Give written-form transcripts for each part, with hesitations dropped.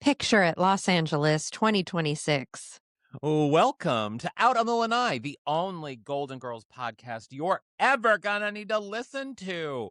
Picture it, Los Angeles, 2026. Welcome to Out on the Lanai, the only Golden Girls podcast you're ever gonna need to listen to.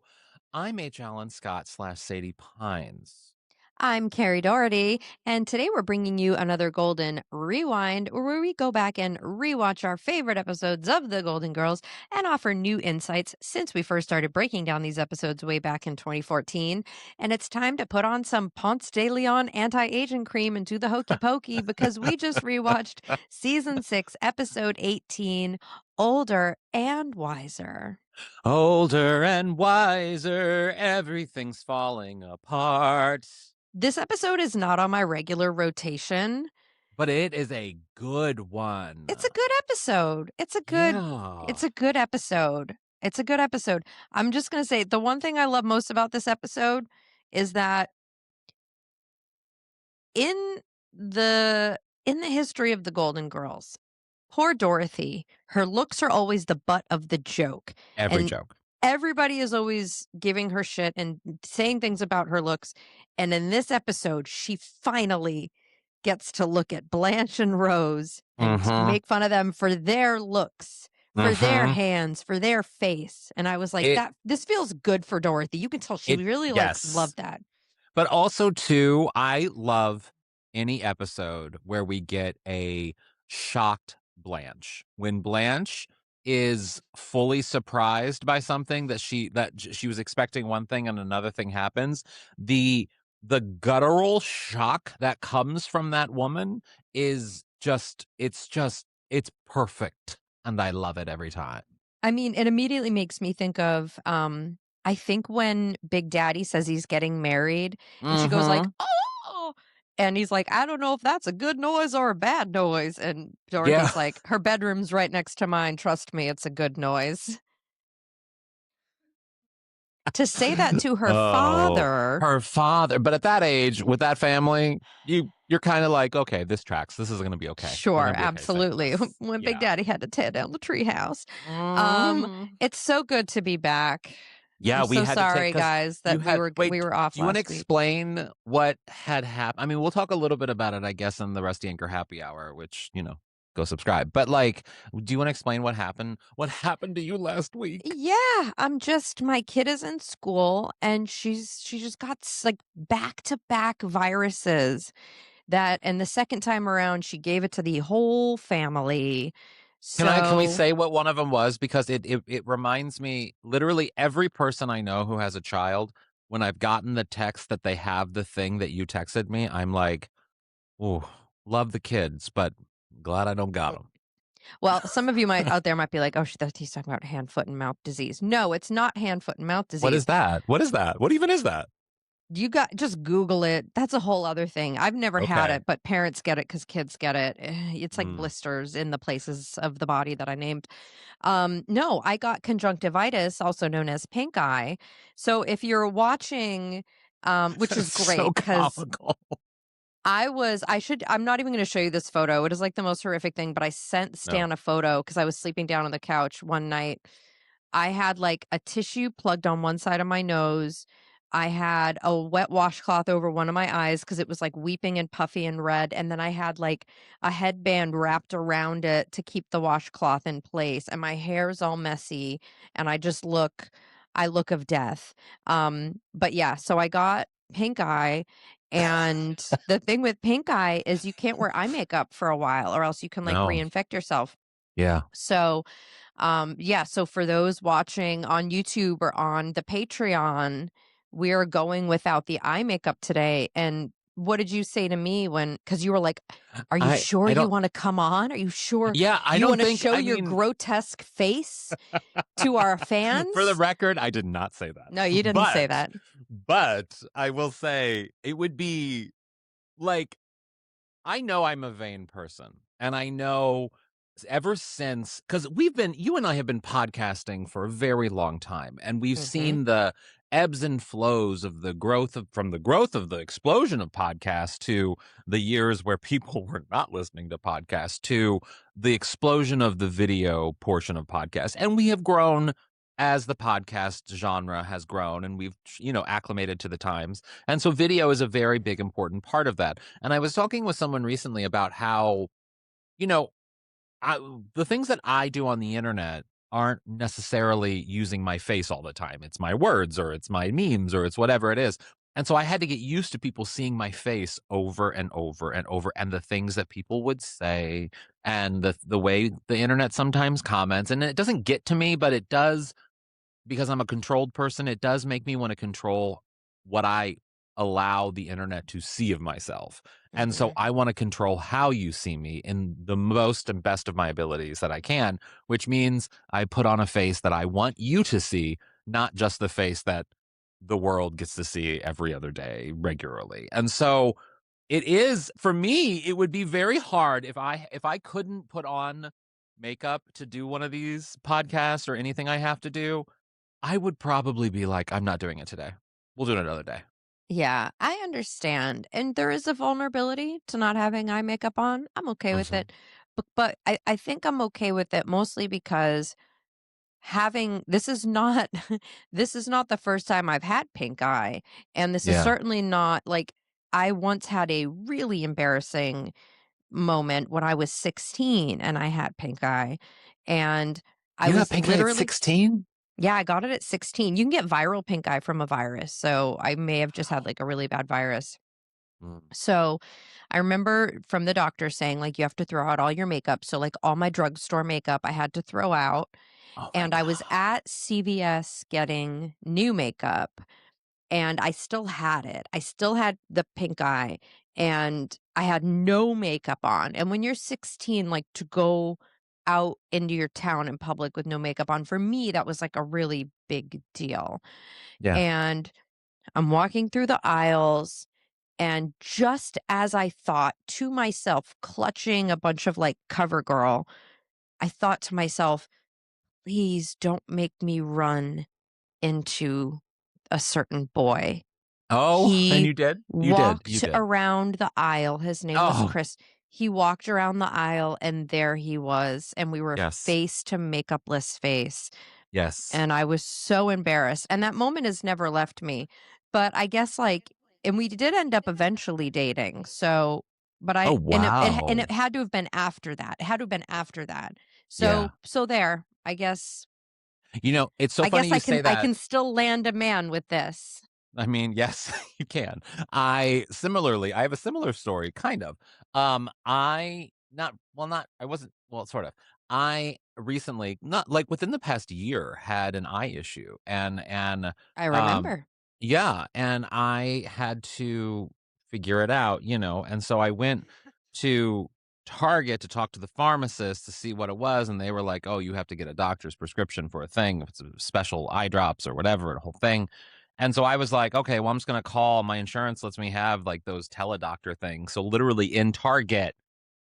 I'm HAlanScott / Sadie Pines. I'm Kerri Doherty, and today we're bringing you another Golden Rewind where we go back and rewatch our favorite episodes of The Golden Girls and offer new insights since we first started breaking down these episodes way back in 2014. And it's time to put on some Ponce de Leon anti-aging cream and do the hokey pokey because we just rewatched season 6, episode 18, Older and Wiser. Older and wiser, everything's falling apart. This episode is not on my regular rotation. But it is a good one. It's a good episode. It's a good episode. It's a good episode. I'm just going to say the one thing I love most about this episode is that in the history of the Golden Girls, poor Dorothy, her looks are always the butt of the joke. Every joke. Everybody is always giving her shit and saying things about her looks. And in this episode, she finally gets to look at Blanche and Rose and make fun of them for their looks, for their hands, for their face. And I was like, this feels good for Dorothy. You can tell she really loved that. But also, too, I love any episode where we get a shocked Blanche. When Blanche is fully surprised by something that she was expecting one thing and another thing happens, the guttural shock that comes from that woman is it's perfect, and I love it every time. I mean, it immediately makes me think of I think when Big Daddy says he's getting married and she goes like, oh, and he's like, I don't know if that's a good noise or a bad noise. And Dorothy's like, her bedroom's right next to mine. Trust me, it's a good noise. To say that to her father. But at that age, with that family, you're kind of like, okay, this tracks. This is going to be okay. Sure, absolutely. When Big Daddy had to tear down the treehouse. It's so good to be back. Yeah, I'm sorry, guys, that we were off. Do you want to explain what had happened? I mean, we'll talk a little bit about it, I guess, in the Rusty Anchor Happy Hour, which, go subscribe. But do you want to explain what happened? What happened to you last week? Yeah, my kid is in school and she just got back-to-back viruses and the second time around she gave it to the whole family. Can we say what one of them was? Because it reminds me, literally every person I know who has a child, when I've gotten the text that they have the thing that you texted me, I'm like, oh, love the kids, but glad I don't got them. Well, some of you out there might be like, oh, he's talking about hand, foot, and mouth disease. No, it's not hand, foot, and mouth disease. What is that? What even is that? Just Google it. That's a whole other thing. I've never had it, but parents get it because kids get it. It's like blisters in the places of the body that I named. No, I got conjunctivitis, also known as pink eye. So if you're watching, which is great because I'm not even going to show you this photo. It is like the most horrific thing, but I sent Stan a photo because I was sleeping down on the couch one night. I had like a tissue plugged on one side of my nose. I had a wet washcloth over one of my eyes because it was like weeping and puffy and red. And then I had like a headband wrapped around it to keep the washcloth in place. And my hair's all messy and I look of death. But yeah, so I got pink eye. And the thing with pink eye is you can't wear eye makeup for a while or else you can reinfect yourself. Yeah. So, so for those watching on YouTube or on the Patreon, we are going without the eye makeup today. And what did you say to me because you were like, are you sure you want to come on? Are you sure you want to show your grotesque face to our fans? For the record, I did not say that. No, you didn't say that. But I will say it would be like, I know I'm a vain person and I know ever since, because you and I have been podcasting for a very long time, and we've seen the ebbs and flows of from the growth of the explosion of podcasts to the years where people were not listening to podcasts to the explosion of the video portion of podcasts. And we have grown as the podcast genre has grown and we've, acclimated to the times. And so video is a very big, important part of that. And I was talking with someone recently about how, you know, I, the things that I do on the internet aren't necessarily using my face all the time. It's my words or it's my memes or it's whatever it is. And so I had to get used to people seeing my face over and over and over and the things that people would say and the way the internet sometimes comments. And it doesn't get to me, but it does because I'm a controlled person, it does make me wanna control what I allow the internet to see of myself, and so Mhm. I wanna control how you see me in the most and best of my abilities that I can, which means I put on a face that I want you to see, not just the face that the world gets to see every other day regularly, and so it is for me, it would be very hard if I couldn't put on makeup to do one of these podcasts or anything I have to do. I would probably be like, "I'm not doing it today. We'll do it another day." Yeah, I understand. And there is a vulnerability to not having eye makeup on. I'm okay with Mhm. it. But I think I'm okay with it mostly because having this is not this is not the first time I've had pink eye. And this is Yeah. certainly not like I once had a really embarrassing moment when I was 16 and I had pink eye. And I You got was pink eye at literally 16? yeah, I got it at 16. You can get viral pink eye from a virus. So I may have just had like a really bad virus. Mm. So I remember from the doctor saying, like, you have to throw out all your makeup. So, like, all my drugstore makeup I had to throw out. Oh my And I was god. at CVS getting new makeup and I still had it. I still had the pink eye and I had no makeup on. And when you're 16, like, to go out into your town in public with no makeup on, for me, that was like a really big deal. Yeah. And I'm walking through the aisles and just as I thought to myself, clutching a bunch of like CoverGirl, I thought to myself, please don't make me run into a certain boy. Oh, and He you did? You did, you walked did. around the aisle. His name was Oh, Chris. He walked around the aisle and there he was. And we were yes. face to makeupless face. Yes. And I was so embarrassed, and that moment has never left me, but I guess, like and we did end up eventually dating, so but Oh, I and wow. it had to have been after that, it had to have been after that. Yeah. So there, It's so I funny guess you say I that. can still land a man with this. I mean, yes, you can. I have a similar story, kind of. I not well, not I wasn't well, sort of. I recently, not like within the past year, had an eye issue, and I um, remember. yeah, and I had to figure it out, and so I went to Target to talk to the pharmacist to see what it was, and they were like, "Oh, you have to get a doctor's prescription for a thing, if it's a special eye drops or whatever, a whole thing." And so I was like, "Okay, well, I'm just gonna call my insurance lets me have, like, those teledoctor things." So literally in Target,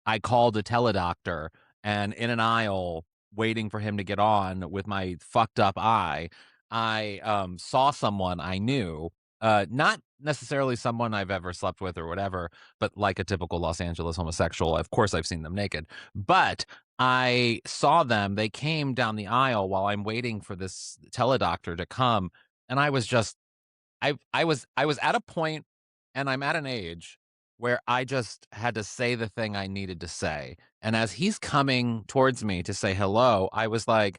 I called a teledoctor and in an aisle waiting for him to get on with my fucked up eye, I, saw someone I knew, not necessarily someone I've ever slept with or whatever, but like a typical Los Angeles homosexual. Of course, I've seen them naked, but I saw them. They came down the aisle while I'm waiting for this teledoctor to come, and I was just I was at a point and I'm at an age where I just had to say the thing I needed to say. And as he's coming towards me to say hello, I was like,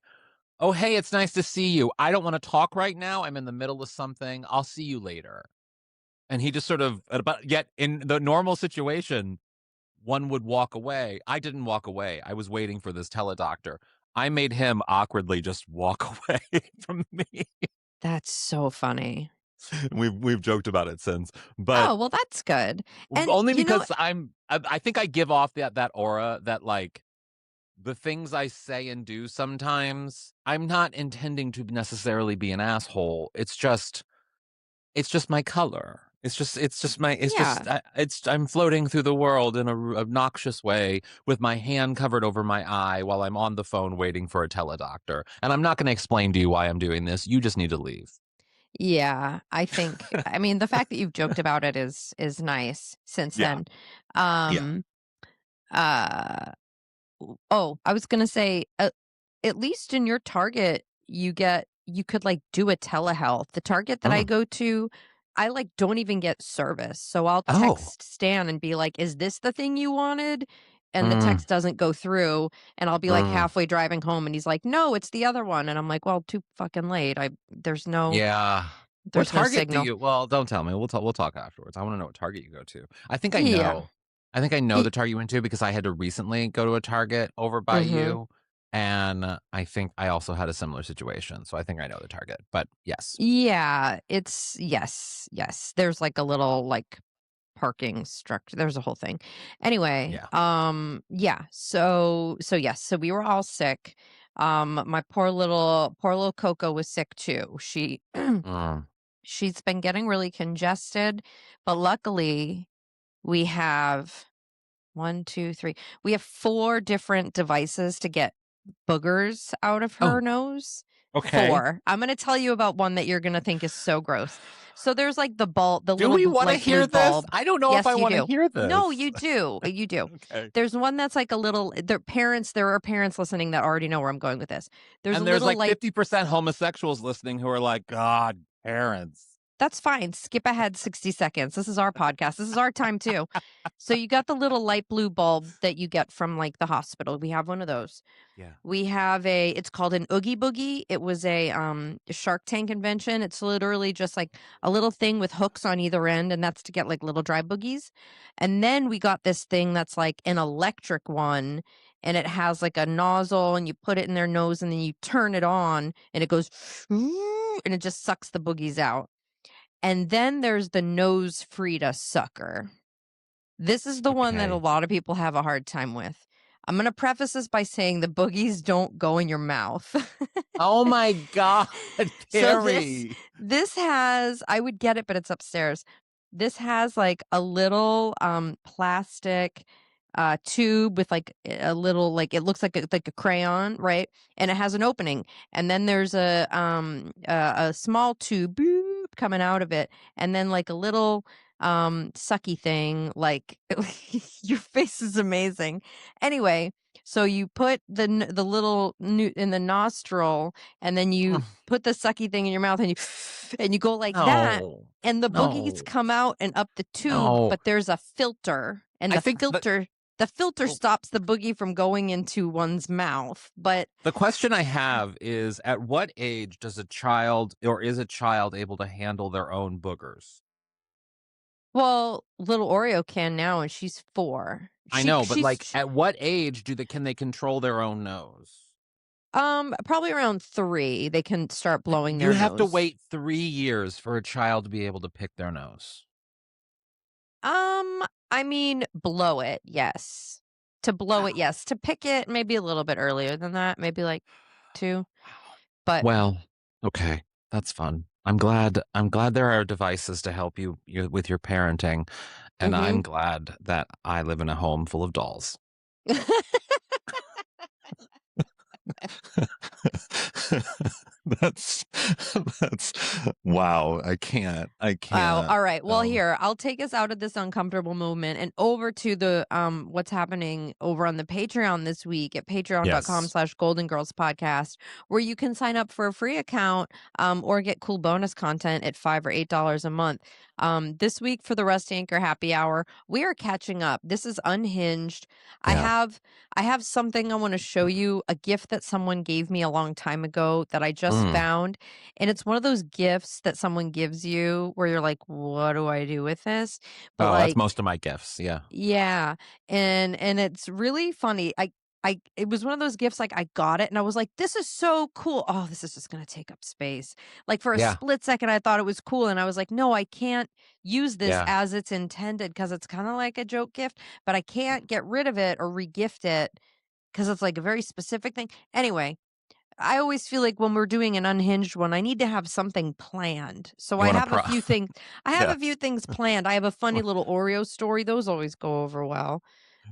"Oh, hey, it's nice to see you. I don't want to talk right now. I'm in the middle of something. I'll see you later." And he just sort of but yet in the normal situation, one would walk away. I didn't walk away. I was waiting for this teledoctor. I made him awkwardly just walk away from me. That's so funny. We've joked about it since, but Oh, well, that's good. And, only because I think I give off that aura that, like, the things I say and do sometimes, I'm not intending to necessarily be an asshole. It's just my color. yeah. I'm floating through the world in a obnoxious way with my hand covered over my eye while I'm on the phone waiting for a teledoctor, and I'm not gonna explain to you why I'm doing this. You just need to leave. Yeah, I mean, the fact that you've joked about it is nice since Yeah, then. yeah. Um, uh, oh, I was gonna say, at least in your Target, you get you could, like, do a telehealth. The Target that I Mm. go to, I, like, don't even get service. So I'll Oh. text Stan and be like, "Is this the thing you wanted?" And the Mm. text doesn't go through, and I'll be, like, Mm. halfway driving home, and he's like, "No, it's the other one." And I'm like, "Well, too fucking late. Yeah. What There's no Target do signal." you well, don't tell me. We'll talk afterwards. I wanna know what Target you go to. I think I Yeah. know. I think I know Ye the Target you went to because I had to recently go to a Target over by Mhm. you, and I think I also had a similar situation, so I think I know the Target, but yes. Yeah, it's yes. There's, like, a little, like, parking structure. There's a whole thing. Anyway, Yeah. yeah. So yes, so we were all sick. My poor little Coco was sick too. Mm. She's been getting really congested, but luckily we have one, two, three. We have 4 different devices to get boogers out of her Oh, nose. okay. 4. I'm gonna tell you about one that you're gonna think is so gross. So there's, like, the Do little we wanna light blue hear this? bulb. I don't know if I Yes, you wanna do. hear No, this. you do, you do. Okay. There's one that's, like, a little there are parents listening that already know where I'm going with this. There's a And there's, little like, light. 50% homosexuals listening who are like, "God, parents." That's fine. Skip ahead 60 seconds. This is our podcast. This is our time too. So you got the little light blue bulb that you get from, like, the hospital. We have one of those. Yeah. We have it's called an Oogie Boogie. It was a Shark Tank invention. It's literally just like a little thing with hooks on either end, and that's to get like little dry boogies. And then we got this thing that's like an electric one, and it has like a nozzle, and you put it in their nose, and then you turn it on, and it goes, and it just sucks the boogies out. And then there's the nose Frida sucker. This is the one that a Okay. lot of people have a hard time with. I'm going to preface this by saying the boogies don't go in your mouth. Oh my god, So this Kerri. this has I would get it, but it's upstairs. This has like a little plastic tube with like a little like it looks like a crayon, right? And it has an opening. And then there's a small tube boop, coming out of it, and then like a little sucky thing like your face is amazing. Anyway, so you put the little in the nostril, and then you Mm. put the sucky thing in your mouth, and you and you go like that, No. and the boogies No. come out and up the tube, No. but there's a filter, and I think the filter stops the boogie from going into one's mouth. But the question I have is, at what age does a child or is a child able to handle their own boogers? well, little Oreo can now, and she's 4. I She know, but, she's like, at what age can they control their own nose? probably around 3 they can start blowing You their have to nose. wait 3 years for a child to be able to pick their nose. I mean, blow it, yes. To blow it, Wow. yes. To pick it, maybe a little bit earlier than that, maybe like 2. Wow. But Well, okay, that's fun. I'm glad there are devices to help you with your parenting, and I'm mhm. glad that I live in a home full of dolls. That's that's wow, I Wow. can't. All right. Well, here, I'll take us out of this uncomfortable moment and over to the what's happening over on the Patreon this week at Yes. patreon.com/Golden Girls Podcast, where you can sign up for a free account or get cool bonus content at $5 or $8 a month. This week for the Rusty Anchor Happy Hour, we are catching up. This is unhinged. I Yeah. have I have something I want to show you, a gift that someone gave me a long time ago that I just Mm. found. And it's one of those gifts that someone gives you where you're like, "What do I do with this?" But, Oh, that's like, most of my gifts, yeah. yeah, and it's really funny. I it was one of those gifts, like, I got it, and I was like, "This is so cool. Oh, this is just gonna take up space." Like, for a Yeah, split second, I thought it was cool, and I was like, "No, I can't use this yeah. as it's intended because it's kinda like a joke gift, but I can't get rid of it or regift it because it's, like, a very specific thing." Anyway, I always feel like when we're doing an unhinged one, I need to have something planned. So You I wanna have a few things yeah. planned. I have a funny little Oreo story. Those always go over well.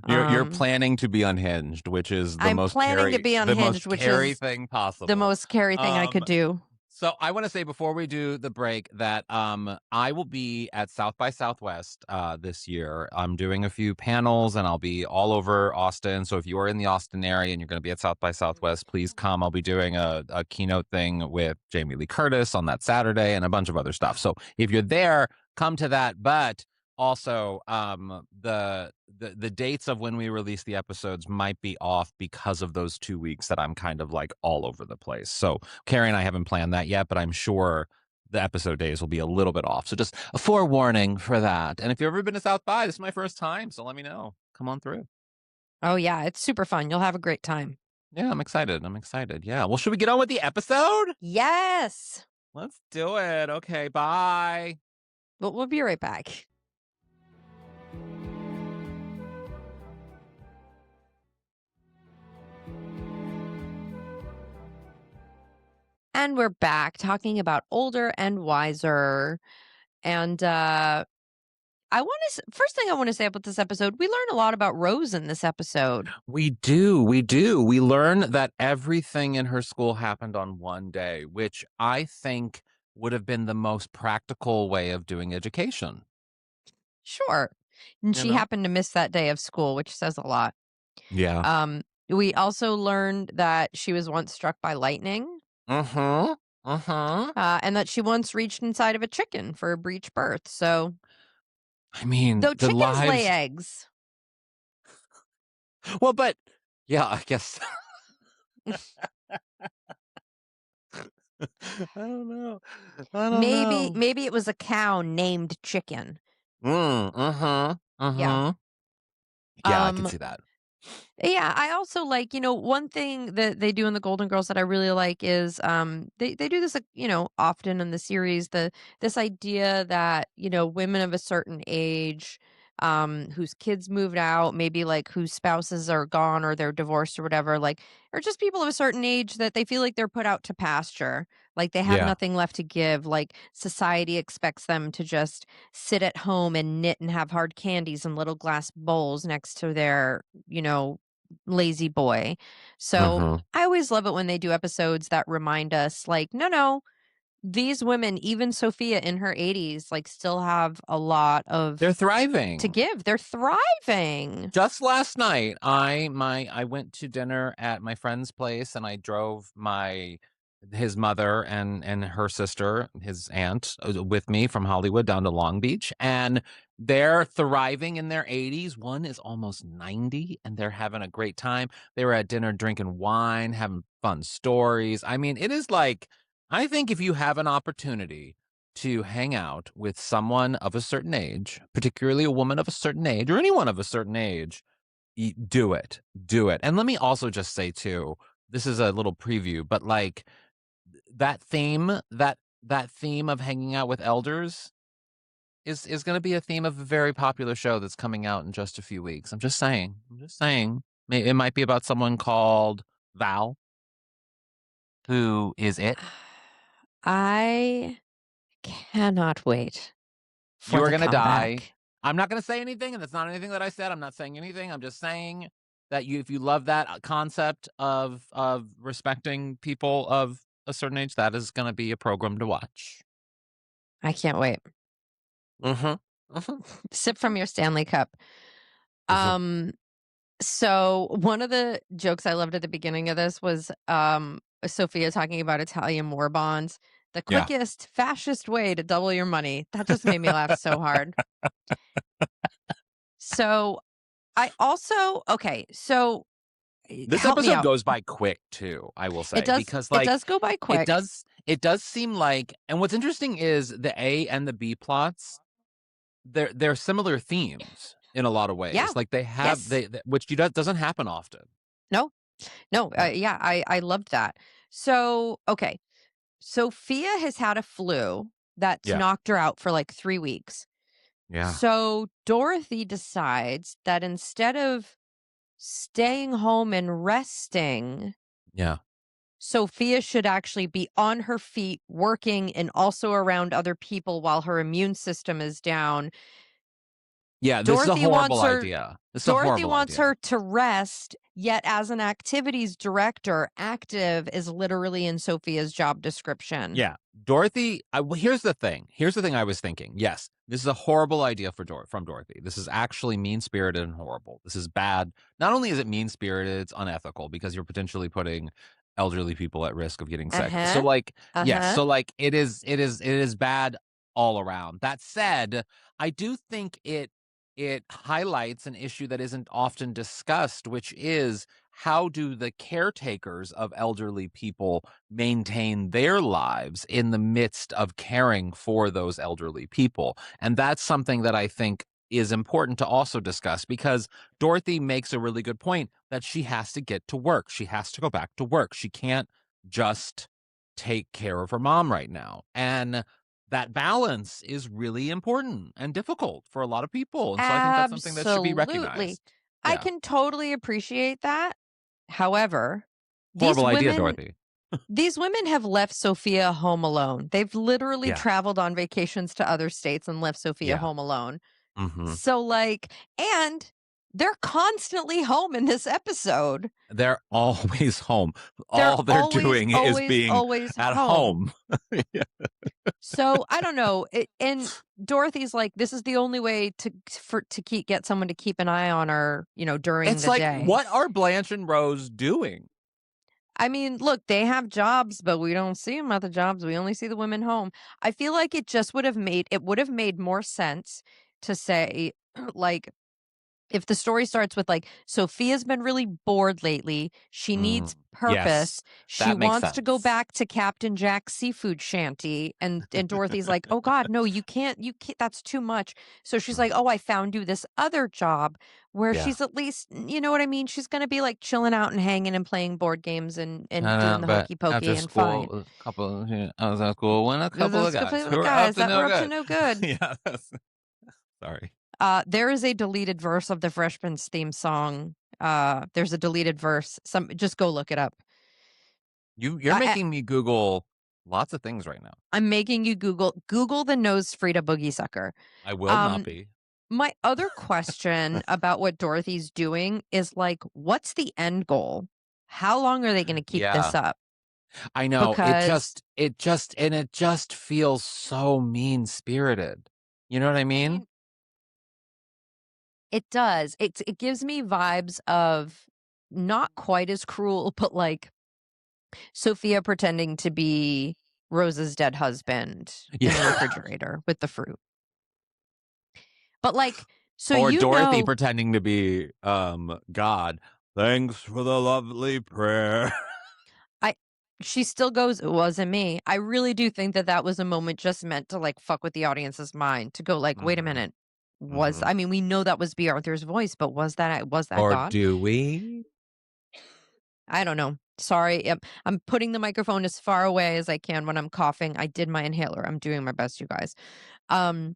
You're Um, planning to be unhinged, which is I'm planning to be the unhinged, most which Kerri is thing the possible. most scary thing I Um, could do. So I want to say before we do the break that I will be at South by Southwest this year. I'm doing a few panels and I'll be all over Austin. So if you are in the Austin area and you're going to be at South by Southwest, please come. I'll be doing a keynote thing with Jamie Lee Curtis on that Saturday and a bunch of other stuff. So if you're there, come to that. But also, the dates of when we release the episodes might be off because of those 2 weeks that I'm kind of like all over the place. So Kerri and I haven't planned that yet, but I'm sure the episode days will be a little bit off. So just a forewarning for that. And if you've ever been to South by, this is my first time, so let me know. Come on through. Oh, yeah, it's super fun. You'll have a great time. Yeah, I'm excited. I'm excited. Yeah. Well, should we get on with the episode? Yes. Let's do it. Okay, bye. But we'll be right back. And we're back talking about Older and Wiser. And first thing I want to say about this episode, we learn a lot about Rose in this episode. We do. We do. We learn that everything in her school happened on one day, which I think would have been the most practical way of doing education. Sure. And she happened to miss that day of school, which says a lot. Yeah. We also learned that she was once struck by lightning. Uh-huh. Uh-huh. And that she once reached inside of a chicken for a breech birth. So, I mean, though the chickens lay lives. eggs. Well, but yeah, I guess. I don't know. I don't know. Maybe it was a cow named Chicken. Uh-huh. Yeah. Uh-huh. Yeah, I can see that. Yeah, I also like, one thing that they do in the Golden Girls that I really like is they do this often in the series, this idea that, women of a certain age whose kids moved out, maybe like whose spouses are gone or they're divorced or whatever, like or just people of a certain age that they feel like they're put out to pasture, like they have Yeah. nothing left to give, like society expects them to just sit at home and knit and have hard candies in little glass bowls next to their, lazy boy. So Uh-huh. I always love it when they do episodes that remind us, like, no, these women, even Sophia in her 80s, like, still have a lot They're of thriving. to give. They're thriving. Just last night, I went to dinner at my friend's place, and I drove his mother and her sister, his aunt, with me from Hollywood down to Long Beach, and they're thriving in their 80s. One is almost 90, and they're having a great time. They were at dinner drinking wine, having fun stories. I mean, it is like, I think if you have an opportunity to hang out with someone of a certain age, particularly a woman of a certain age or anyone of a certain age, do it. Do it. And let me also just say too, this is a little preview, but like that theme, that theme of hanging out with elders is going to be a theme of a very popular show that's coming out in just a few weeks. I'm just saying. It might be about someone called Val, who is it. I cannot wait for You're the gonna die. comeback. I'm not gonna say anything, and that's not anything that I said. I'm not saying anything. I'm just saying that if you love that concept of respecting people of a certain age, that is gonna be a program to watch. I can't wait. Sip from your Stanley Cup. So one of the jokes I loved at the beginning of this was Sophia talking about Italian war bonds. The Yeah. quickest, fascist way to double your money. That just made me laugh so hard. So I also This help me episode out. goes by quick too, I will say. It does. Because It does go by quick. it does seem like, and what's interesting is the A and the B plots, they're similar themes in a lot of ways. Yeah. Like they have which doesn't happen often. No. Yeah, I loved that. So, okay. Sophia has had a flu that's knocked her out for like 3 weeks. Yeah. So Dorothy decides that instead of staying home and resting, Yeah. Sophia should actually be on her feet working and also around other people while her immune system is down. Yeah, this is a Dorothy horrible wants her idea. This is a Dorothy horrible wants idea. her to rest Yet as an activities director, active is literally in Sophia's job description. Yeah. Dorothy, well, here's the thing. Here's the thing I was thinking. Yes, this is a horrible idea from Dorothy. This is actually mean-spirited and horrible. This is bad. Not only is it mean-spirited, it's unethical because you're potentially putting elderly people at risk of getting sick. So Uh-huh. like, yes, Uh-huh. so like it is bad all around. That said, I do think it highlights an issue that isn't often discussed, which is how do the caretakers of elderly people maintain their lives in the midst of caring for those elderly people? And that's something that I think is important to also discuss because Dorothy makes a really good point that she has to get to work. She has to go back to work. She can't just take care of her mom right now. And that balance is really important and difficult for a lot of people. And so I think that's something that should be Absolutely. recognized. I Yeah. can totally appreciate that. However, these Horrible idea, women Dorothy. these women have left Sophia home alone. They've literally Yeah. traveled on vacations to other states and left Sophia Yeah. home alone. Mhm. So, like, and they're constantly home in this episode. They're always home. They're All they're always, doing is always, being always at home. home. Yeah. So I don't know. And Dorothy's like, this is the only way to get someone to keep an eye on her, during It's the like, day. what are Blanche and Rose doing? I mean, look, they have jobs, but we don't see them at the jobs. We only see the women home. I feel like it would have made more sense to say, like, if the story starts with like Sophia's been really bored lately, she needs Yes, purpose. She that makes wants to go sense. back to Captain Jack's seafood shanty, and Dorothy's like, "Oh God, no, you can't. That's too much." So she's like, "Oh, Mhm. I found you this other job where Yeah. she's at least, you know what I mean. She's gonna be like chilling out and hanging and playing board games and I doing know, the but hokey after pokey and fine." school, I was at school when a couple of This guys complete who with were up guys to that no were up to good. no good. Yeah, sorry. There is a deleted verse of the Freshman's theme song. There's a deleted verse. Just go look it up. You're I, I making me Google lots of things right now. I'm making you Google the nose Frida boogie sucker. I will not Um, be. my other question about what Dorothy's doing is like, what's the end goal? How long are they going to keep this Yeah, up? I know. Because It just feels so mean-spirited. You know what I I mean? mean, it does. It gives me vibes of not quite as cruel, but like Sophia pretending to be Rose's dead husband in the Yeah. refrigerator with the fruit. But like, so Or you Dorothy know, pretending to be, God. Thanks for the lovely prayer. I she still goes, "It wasn't me." I really do think that that was a moment just meant to like fuck with the audience's mind to go like, "Wait a Mhm, minute. Was mhm. I mean, we know that was B. Arthur's voice, but was that Or God?" do we? I don't know. Sorry. I'm putting the microphone as far away as I can when I'm coughing. I did my inhaler. I'm doing my best, you guys. Um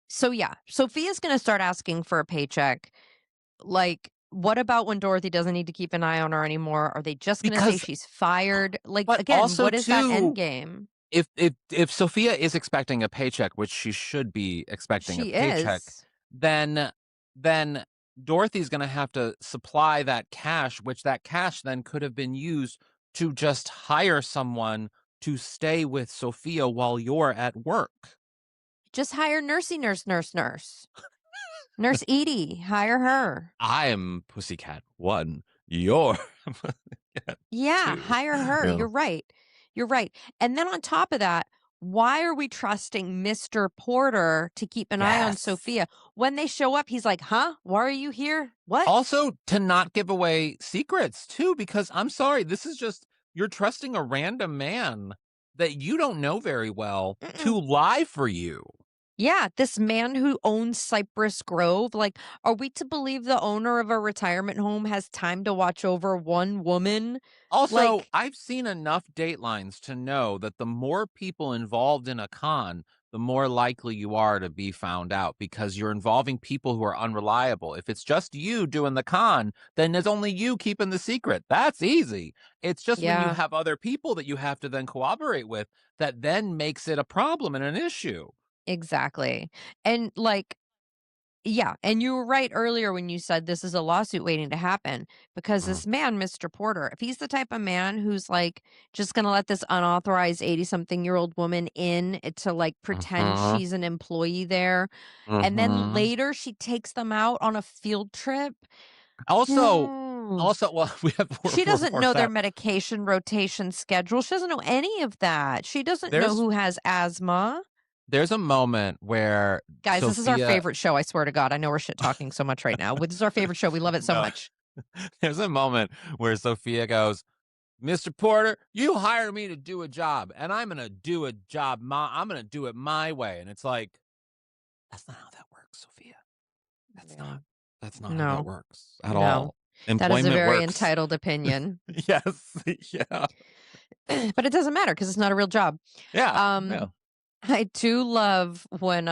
So yeah, Sophia's going to start asking for a paycheck. Like, what about when Dorothy doesn't need to keep an eye on her anymore? Are they just going to say Because she's fired? Like, but again, also what is that end too, game? if Sophia is expecting a paycheck, which she should be expecting a She paycheck, is. then then Dorothy's gonna have to supply that cash, which that cash then could have been used to just hire someone to stay with Sophia while you're at work. Just hire nursey nurse. Nurse Edie, hire her. I'm Pussycat 1, you're Pussycat Yeah, 2. hire her. Yeah. You're right. You're right. And then on top of that, why are we trusting Mr. Porter to keep an eye on Yes. Sophia? When they show up, he's like, "Huh? Why are you here? What?" Also, to not give away secrets too, because I'm sorry, this is just you're trusting a random man that you don't know very well Mm-mm. to lie for you. Yeah, this man who owns Cypress Grove, like, are we to believe the owner of a retirement home has time to watch over one woman? Also, Like, I've seen enough datelines to know that the more people involved in a con, the more likely you are to be found out because you're involving people who are unreliable. If it's just you doing the con, then it's only you keeping the secret. That's easy. It's just when you yeah, have other people that you have to then cooperate with that then makes it a problem and an issue. exactly. And like, Yeah, and you were right earlier when you said this is a lawsuit waiting to happen because Mm. this man, Mr. Porter, if he's the type of man who's like just going to let this unauthorized 80-something-year-old woman in to like pretend Mhm. she's an employee there, and then Mhm. later she takes them out on a field trip. Also Hmm. also, well, we have She doesn't we're know their fat. medication rotation schedule. She doesn't know any of that. She doesn't know There's who has asthma. there's a moment where Guys, this is our Sophia favorite show, I swear to God. I know we're shit talking so much right now. This is our favorite show. We love it so no, much. there's a moment where Sophia goes, "Mr. Porter, you hired me to do a job, and I'm gonna do a job I'm gonna do it my way." And it's like, that's not how that works, Sophia. That's No, not that's not how that no, works at no. all. That is a Employment very works. entitled opinion, Yes. Yeah. but it doesn't matter because it's not a real job. Yeah. Um, Yeah. I do love when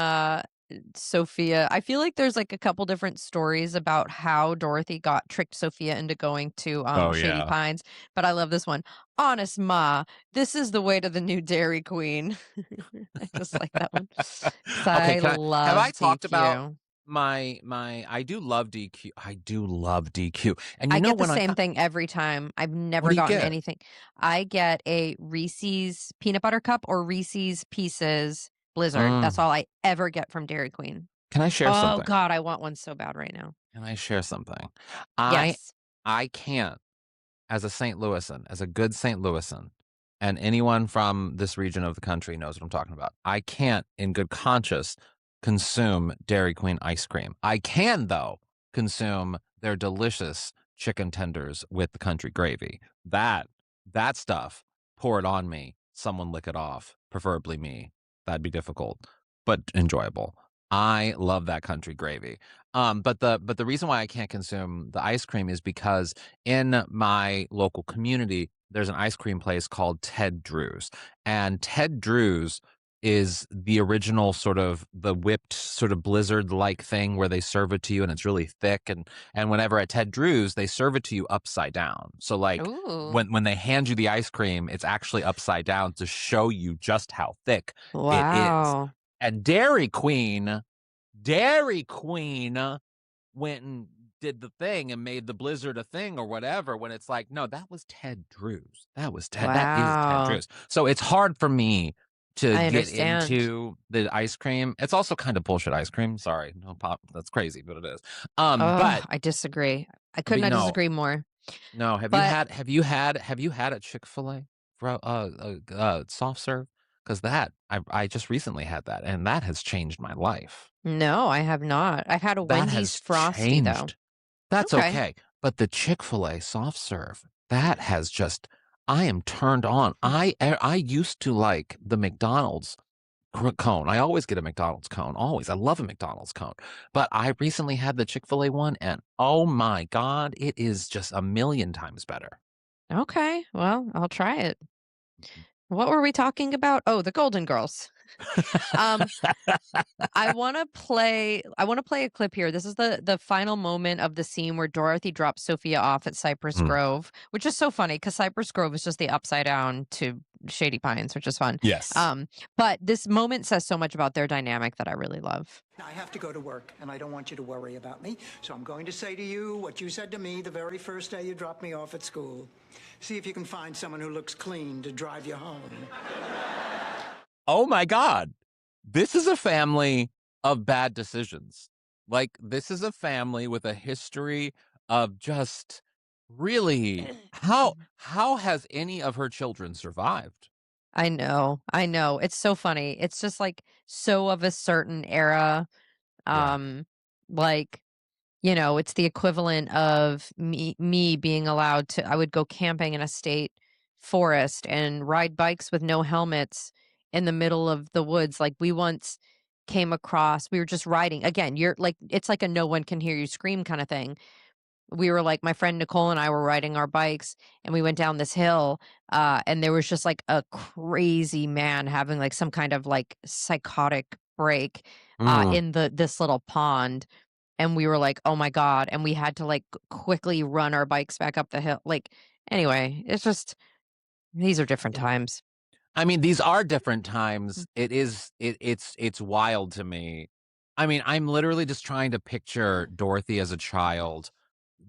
Sophia, I feel like there's like a couple different stories about how Dorothy got tricked Sophia into going to Oh, Shady yeah. Pines, but I love this one. Honest Ma, this is the way to the new Dairy Queen. I just like that one because Okay, I can I have I love talked about DQ. my I do love DQ. I do love DQ. And I get the when I same got thing every time. I've what never do you gotten get? anything. I get a Reese's peanut butter cup or Reese's Pieces Blizzard. That's Mm, all I ever get from Dairy Queen. can I share Oh something? god, I want one so bad right now. Can I share something? I Yes. I can't, as a St. Louisan, as a good St. Louisan, and anyone from this region of the country knows what I'm talking about. I can't, in good conscience, consume Dairy Queen ice cream. I can, though, consume their delicious chicken tenders with the country gravy. That stuff, pour it on me. Someone lick it off, preferably me. That'd be difficult, but enjoyable. I love that country gravy. But the reason why I can't consume the ice cream is because in my local community, there's an ice cream place called Ted Drew's. And Ted Drew's is the original sort of the whipped sort of blizzard like thing where they serve it to you and it's really thick and whenever at Ted Drew's they serve it to you upside down. So like Ooh. when they hand you the ice cream, it's actually upside down to show you just how thick it is. Wow. And Dairy Queen went and did the thing and made the blizzard a thing or whatever when it's like, no, that was Ted Drew's. That is Ted Wow. Drew's. So it's hard for me to I get understand. into the ice cream. It's also kind of bullshit ice cream. Sorry. No pop. That's crazy, but it is. Oh, But I disagree. I could but not no, disagree more. no. But Have you had a Chick-fil-A for soft serve? Because that I just recently had that and that has changed my life. no, I have not. I've had a That Wendy's has Frosty though. changed. That's Okay. okay, but the Chick-fil-A soft serve, that has just I am turned on. I used to like the McDonald's cone. I always get a McDonald's cone, always. I love a McDonald's cone, but I recently had the Chick-fil-A one, and oh my god, it is just a million times better. Okay. Well, I'll try it. What were we talking about? Oh, the Golden Girls. Um, I want to play a clip here. This is the final moment of the scene where Dorothy drops Sophia off at Cypress Mm, Grove, which is so funny because Cypress Grove is just the upside down to Shady Pines, which is fun. yes. But this moment says so much about their dynamic that I really love. I have to go to work, and I don't want you to worry about me. So I'm going to say to you what you said to me the very first day you dropped me off at school. See if you can find someone who looks clean to drive you home. Oh my god. This is a family of bad decisions. Like, this is a family with a history of just really how has any of her children survived? I know. I know. It's so funny. It's just like so of a certain era. Yeah. Um, like, it's the equivalent of me being allowed to I would go camping in a state forest and ride bikes with no helmets in the middle of the woods. Like we once came across, we were just riding. Again, you're like it's like a no one can hear you scream kind of thing. We were like my friend Nicole and I were riding our bikes and we went down this hill and there was just like a crazy man having like some kind of like psychotic break Mm. in this little pond and we were like, "Oh my god," and we had to, like, quickly run our bikes back up the hill, like, anyway, it's just these are different times. I mean, these are different times. It's wild to me I mean, I'm literally just trying to picture Dorothy as a child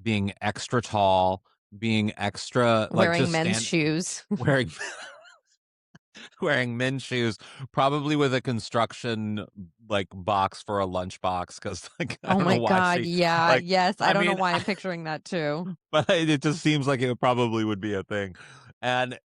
being extra tall, being extra like Wearing just men's shoes. wearing wearing men's shoes, probably with a construction like box for a lunchbox because like I Oh don't know my why god, she yeah, like yes, I I don't know mean why I'm picturing that too. but it just seems like it probably would be a thing. And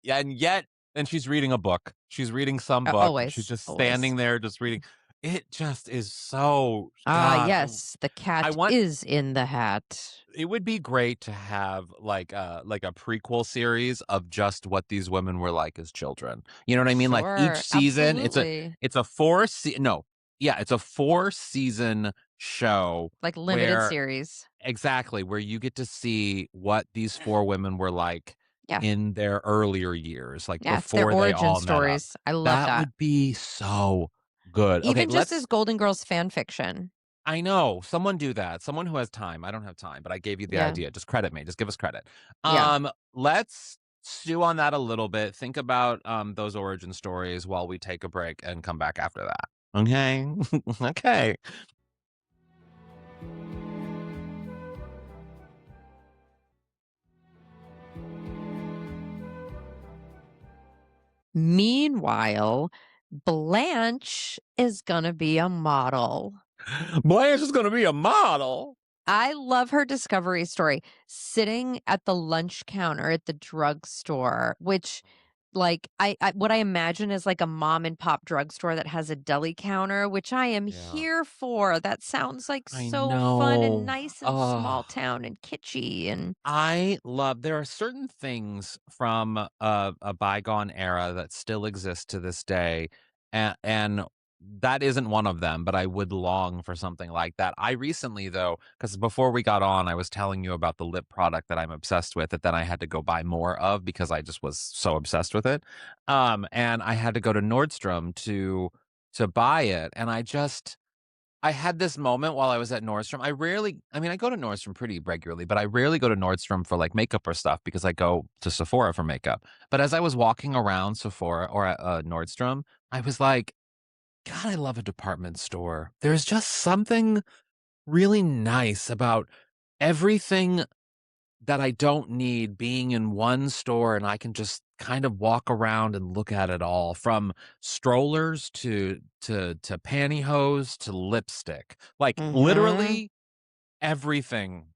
yet and she's reading a book. She's reading some book. She's Always, just always. standing there just reading. It just is so Ah, God. yes, the I cat want is in the hat. it would be great to have like a prequel series of just what these women were like as children. You know what I mean? Like each Sure, season, absolutely. it's a four se- no, yeah, it's a 4 season show Like limited where series. exactly where you get to see what these 4 women were like Yeah, in their earlier years, like yeah, it's their before they origin all met up. stories. I love That that. would be so good. Okay, Even just let's as Golden Girls fan fiction. I know. Someone do that. Someone who has time. I don't have time, but I gave you the Yeah, idea. Just credit me. Just give us credit. yeah. Let's stew on that a little bit. Think about those origin stories while we take a break and come back after that. Okay? Okay. Meanwhile, Blanche is gonna be a model. Blanche is gonna be a model. I love her discovery story. Sitting at the lunch counter at the drugstore, which like I what I imagine is like a mom and pop drugstore that has a deli counter, which I am Yeah. here for. That sounds like I so fun and know. nice and small Oh. town and kitschy and I love there are certain things from a bygone era that still exist to this day, and that isn't one of them, but I would long for something like that. I recently, though, because before we got on, I was telling you about the lip product that I'm obsessed with that then I had to go buy more of because I just was so obsessed with it. And I had to go to Nordstrom to buy it, and I had this moment while I was at Nordstrom. I mean, I go to Nordstrom pretty regularly, but I rarely go to Nordstrom for like makeup or stuff because I go to Sephora for makeup. But as I was walking around Sephora or at Nordstrom, I was like, God, I love a department store. There's just something really nice about everything that I don't need being in one store and I can just kind of walk around and look at it all from strollers to pantyhose to lipstick. Like mhm. literally everything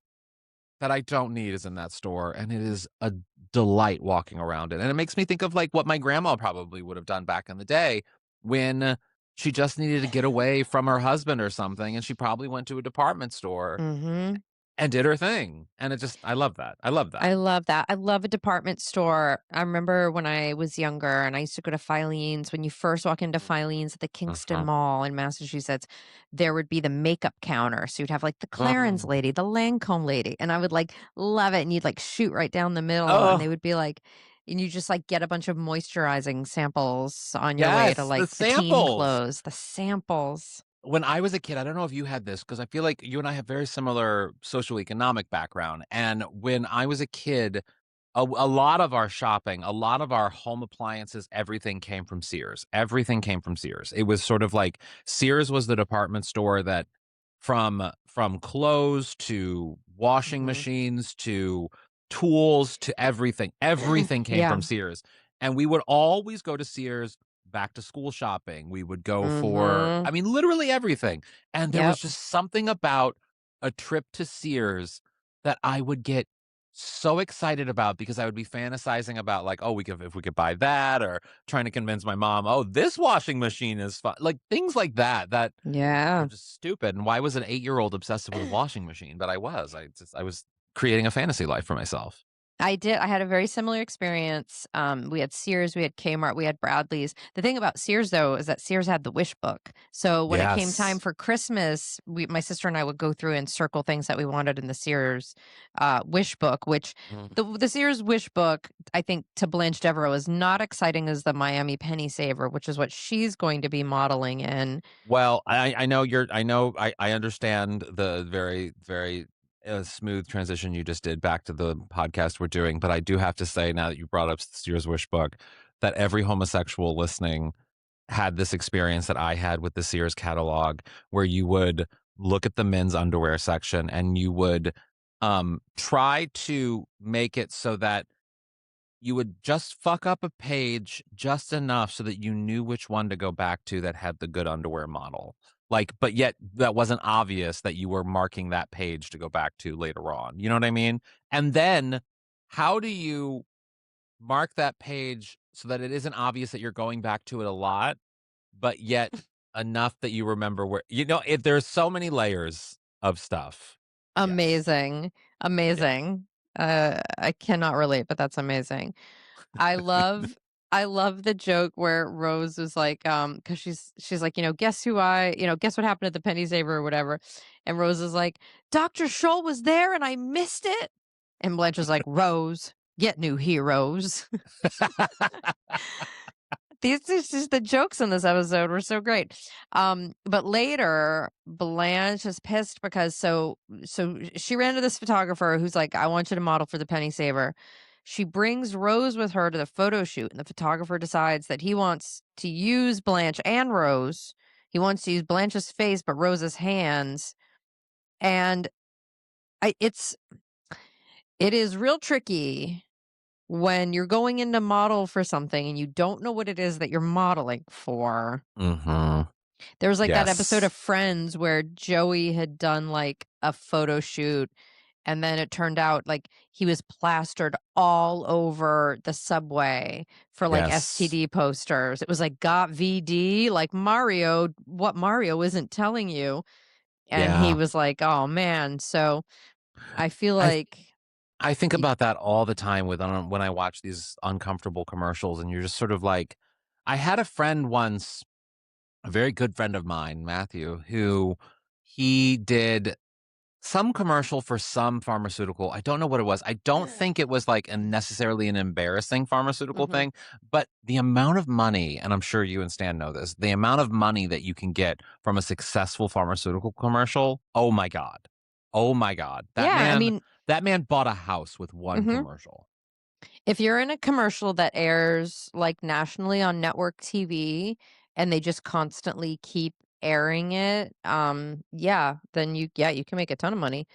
that I don't need is in that store and it is a delight walking around it. And it makes me think of like what my grandma probably would have done back in the day when she just needed to get away from her husband or something and she probably went to a department store Mhm. and did her thing. And it just I love that. I love that. I love that. I love a department store. I remember when I was younger and I used to go to Filene's. When you first walk into Filene's at the Kingston Uh-huh. Mall in Massachusetts, there would be the makeup counter. So you'd have like the Clarins Oh. lady, the Lancome lady, and I would like love it. And you'd like shoot right down the middle, and they Oh, would be like, and you just like get a bunch of moisturizing samples on your way to yes, the like the teen samples. clothes, the samples. When I was a kid, I don't know if you had this because I feel like you and I have very similar socioeconomic background. And when I was a kid, a lot of our shopping, a lot of our home appliances, everything came from Sears. Everything came from Sears. It was sort of like Sears was the department store that from clothes to washing Hmm. machines to tools to everything. Everything came Yeah. from Sears. And we would always go to Sears back to school shopping. We would go for, Hmm. I mean, literally everything. And there was Yep. just something about a trip to Sears that I would get so excited about because I would be fantasizing about like, oh, we could if we could buy that, or trying to convince my mom, oh, this washing machine is fun. Like things like that that are Yeah. just stupid. And why was an 8-year-old obsessive with a washing machine? But I was. I was creating a fantasy life for myself. I did. I had a very similar experience. We had Sears, we had Kmart, we had Bradley's. The thing about Sears, though, is that Sears had the wish book. So when it came time Yes. for Christmas, my sister and I would go through and circle things that we wanted in the Sears wish book. Which Mm. the Sears wish book, I think, to Blanche Devereaux is not exciting as the Miami Penny Saver, which is what she's going to be modeling in. Well, I know I understand the very, very smooth transition you just did back to the podcast we're doing, but I do have to say now that you brought up Sears Wish Book, that every homosexual listening had this experience that I had with the Sears catalog where you would look at the men's underwear section and you would try to make it so that you would just fuck up a page just enough so that you knew which one to go back to that had the good underwear model. Like, but yet that wasn't obvious that you were marking that page to go back to later on. You know what I mean? And then how do you mark that page so that it isn't obvious that you're going back to it a lot, but yet enough that you remember where, if there's so many layers of stuff. Yes. Amazing. Yeah. Amazing. I cannot relate, but that's amazing. I love I love the joke where Rose was like, because she's like, guess who guess what happened at the penny saver or whatever. And Rose is like, Dr. Scholl was there and I missed it. And Blanche is like, Rose, get new heroes. These is just the jokes in this episode were so great. But later, Blanche is pissed because so she ran to this photographer who's like, I want you to model for the penny saver. She brings Rose with her to the photo shoot, and the photographer decides that he wants to use Blanche and Rose. He wants to use Blanche's face, but Rose's hands. And it is real tricky when you're going in to model for something and you don't know what it is that you're modeling for. Mm-hmm. There was like that episode Yes. of Friends where Joey had done like a photo shoot, and then it turned out like he was plastered all over the subway for like Yes. STD posters. It was like got VD, like Mario, what Mario isn't telling you. And he Yeah. was like, oh man. So I feel I like I think y- about that all the time with when I watch these uncomfortable commercials, and you're just sort of like, I had a friend once, a very good friend of mine, Matthew, who he did some commercial for some pharmaceutical. I don't know what it was. I don't think it was like a necessarily an embarrassing pharmaceutical Mhm. thing, but the amount of money, and I'm sure you and Stan know this, the amount of money that you can get from a successful pharmaceutical commercial. Oh my God. Oh my God. That Yeah, I man, mean, that man bought a house with one mhm. commercial. If you're in a commercial that airs like nationally on network TV and they just constantly keep airing it, yeah, then you can make a ton of money.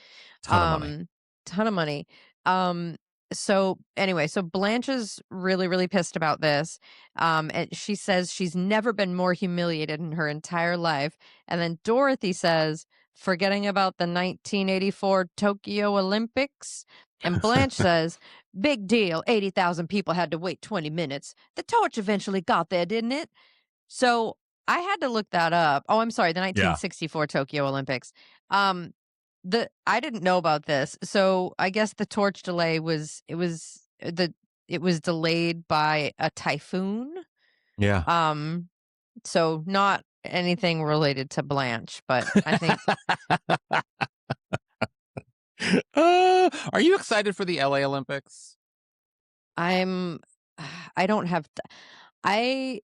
Ton of money. Um, ton of money. Um, so anyway, so Blanche is really, really pissed about this. And she says she's never been more humiliated in her entire life. And then Dorothy says, forgetting about the 1984 Tokyo Olympics. And Blanche says, big deal. 80,000 people had to wait 20 minutes. The torch eventually got there, didn't it? So I had to look that up. Oh, I'm sorry, the Yeah. 1964 Tokyo Olympics. Um, I didn't know about this. So I guess the torch delay it was delayed by a typhoon. Yeah. Um, so not anything related to Blanche, but I think Are you excited for the LA Olympics? I'm I don't have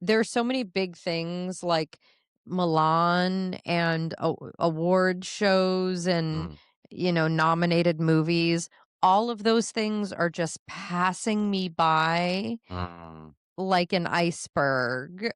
there's so many big things like Milan and award shows and Mm, nominated movies. All of those things are just passing me by mm. like an iceberg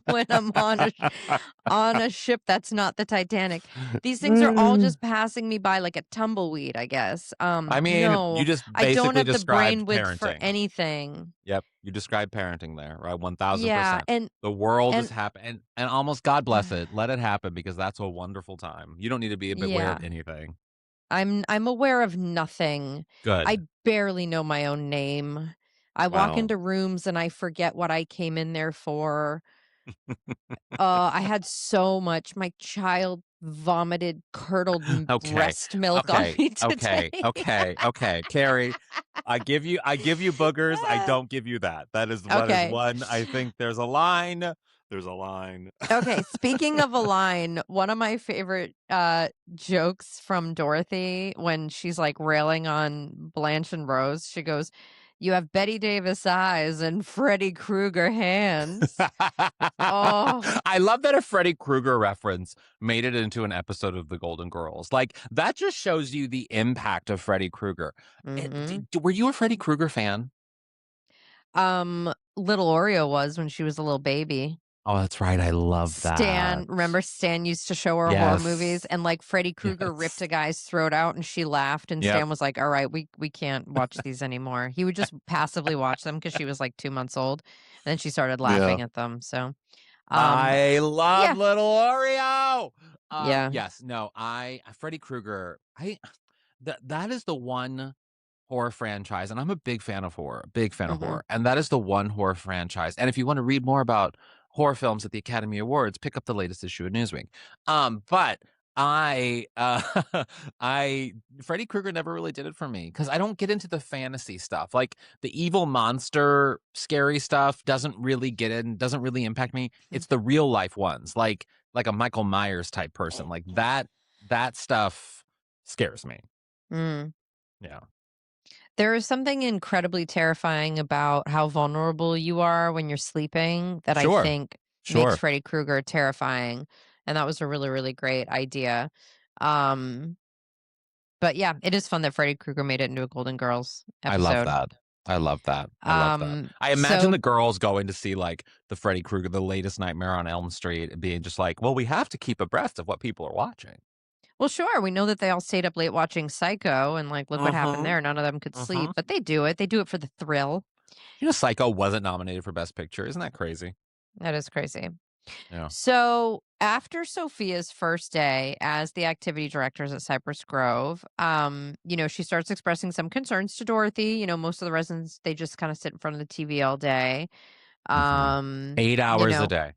when I'm on a ship that's not the Titanic. These things are all Mm. just passing me by like a tumbleweed, I guess. I mean, you No, just I don't basically have the described brain width for parenting. anything. Yep, you described parenting there, right? Yeah, 1000%. The world is and happening, and almost God bless it, let it happen because that's a wonderful time. You don't need to be a bit aware of yeah, anything. I'm aware of nothing. I Good. barely know my own name. I walk Well, into rooms and I forget what I came in there for. I had so much. My child vomited curdled okay, breast milk on okay, me today. okay. Kerri, I give you boogers. I don't give you that. That is Okay. one. I think there's a line. There's a line. Okay, speaking of a line, one of my favorite jokes from Dorothy when she's like railing on Blanche and Rose, she goes, "You have Betty Davis eyes and Freddy Krueger hands." Oh, I love that a Freddy Krueger reference made it into an episode of The Golden Girls. Like, that just shows you the impact of Freddy Krueger. mhm. Were you a Freddy Krueger fan? Little Oreo was when she was a little baby. Oh, that's right. I love that. Remember Stan used to show her horror movies, Yes. and like Freddy Krueger ripped Yes. a guy's throat out and she laughed, and Yep. Stan was like, all right, we can't watch these anymore. He would just passively watch them because she was like 2 months old. And then she started Yeah. laughing at them. So I love yeah. Little Oreo. Yeah. Yes, no, Freddy Krueger, that is the one horror franchise, and I'm a big fan of Hmm. horror, and that is the one horror franchise. And if you want to read more about horror films at the Academy Awards, pick up the latest issue of Newsweek. But I, I Freddy Krueger never really did it for me because I don't get into the fantasy stuff. Like the evil monster, scary stuff doesn't really doesn't really impact me. It's the real life ones, like a Michael Myers type person, like that stuff scares me. Mm. Yeah. There is something incredibly terrifying about how vulnerable you are when you're sleeping that I Sure. think makes Sure. Freddy Krueger terrifying. And that was a really, really great idea. Um, but yeah, it is fun that Freddy Krueger made it into a Golden Girls I love episode. that. I love that. I love that. I imagine So the girls going to see like the Freddy Krueger, the latest Nightmare on Elm Street, and being just like, well, we have to keep abreast of what people are watching. well, sure, we know that they all stayed up late watching Psycho, and like, look what happened Mm-hmm. there. None of them could sleep, Mm-hmm. but they do it. They do it for the thrill. You know, Psycho wasn't nominated for Best Picture. Isn't that crazy? That is crazy. Yeah. So after Sophia's first day as the activity directors at Cypress Grove, she starts expressing some concerns to Dorothy. Most of the residents, they just kind of sit in front of the TV all day. Mm-hmm. Um, 8 hours a day.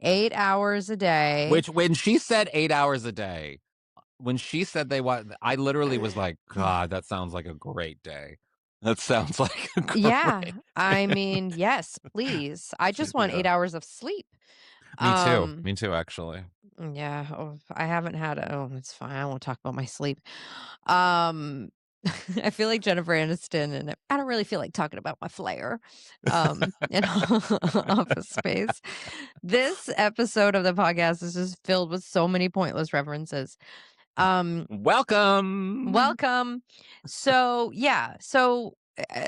8 hours a day. Which, when she said 8 hours a day, when she said they want, I literally was like, God, that sounds like a great day. That sounds like a Yeah, great I day. mean, yes, please. I just want Yeah. 8 hours of sleep. Me too. Um, Me too, actually. yeah, I haven't had. Oh, it's fine. I won't talk about my sleep. Um, I feel like Jennifer Aniston, and I don't really feel like talking about my flair. In Office Space. This episode of the podcast is just filled with so many pointless references. Welcome. Welcome. So, yeah. So,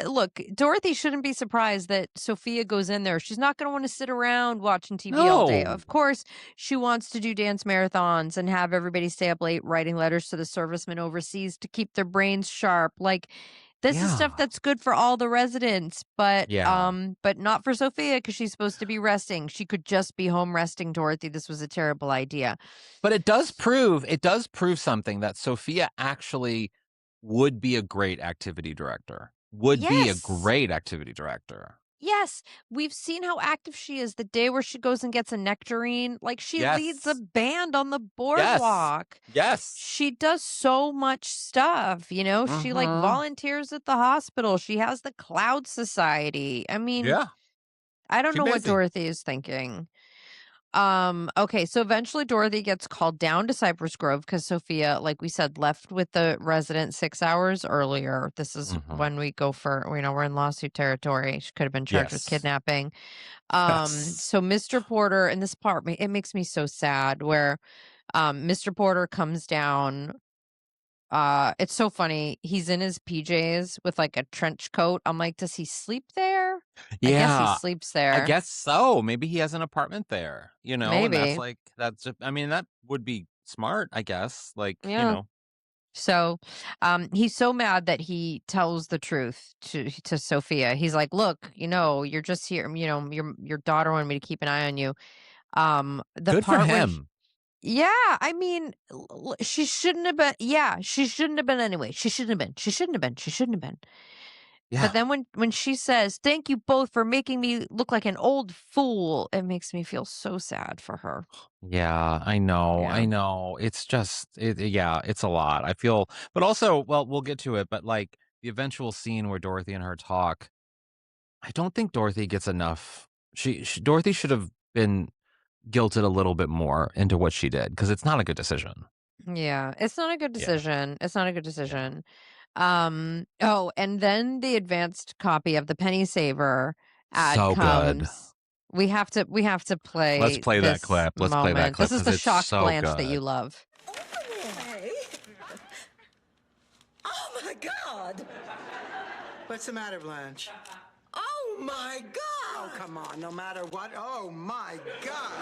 look, Dorothy shouldn't be surprised that Sophia goes in there. She's not going to want to sit around watching TV all day. No. Of course, she wants to do dance marathons and have everybody stay up late writing letters to the servicemen overseas to keep their brains sharp. Like, this is stuff Yeah. that's good for all the residents, but Yeah. but not for Sophia because she's supposed to be resting. She could just be home resting, Dorothy. This was a terrible idea. But it does prove something, that Sophia actually would be a great activity director. Would be a Yes. great activity director. Yes, we've seen how active she is the day where she goes and gets a nectarine. Like, she leads a Yes. band on the Yes. boardwalk. Yes. She does so much stuff, She like Mm-hmm. volunteers at the hospital. She has the Cloud Society. I mean, Yeah. I don't She's know what busy. Dorothy is thinking. Okay, so eventually Dorothy gets called down to Cypress Grove because Sophia, like we said, left with the resident 6 hours earlier. This is Mm-hmm. when we go for, we're in lawsuit territory. She could have been charged with Yes. kidnapping. Yes. So Mr. Porter, in this part, it makes me so sad where Mr. Porter comes down. It's so funny. He's in his PJs with like a trench coat. I'm like, does he sleep there? I guess he Yeah. sleeps I there. guess so. Maybe he has an apartment there, and Maybe. I mean, that would be smart, I guess. Like, Yeah. So, he's so mad that he tells the truth to Sophia. He's like, "Look, you're just here. Your daughter wanted me to keep an eye on you." The good for part when, him. yeah, I mean, she shouldn't have been. Yeah, she shouldn't have been anyway. She shouldn't have been. She shouldn't have been. She shouldn't have been. But Yeah. then when she says, "Thank you both for making me look like an old fool," it makes me feel so sad for her. Yeah, I know. Yeah. I know. It's just yeah, it's a lot. I feel, but also, well, we'll get to it, but like the eventual scene where Dorothy and her talk, I don't think Dorothy gets enough. Dorothy should have been guilted a little bit more into what she did, because it's not a good decision. Yeah, it's not a good Yeah. decision. It's not a good Yeah. decision. Oh, and then the advanced copy of the Penny Saver ad So good. comes. We have to Let's play play that this clip. Let's play that moment. clip This is because the it's shocked so Blanche that you good. love. Hey. Oh my God! What's the matter, Blanche? Oh my God! Oh, come on, no matter what. Oh, my God.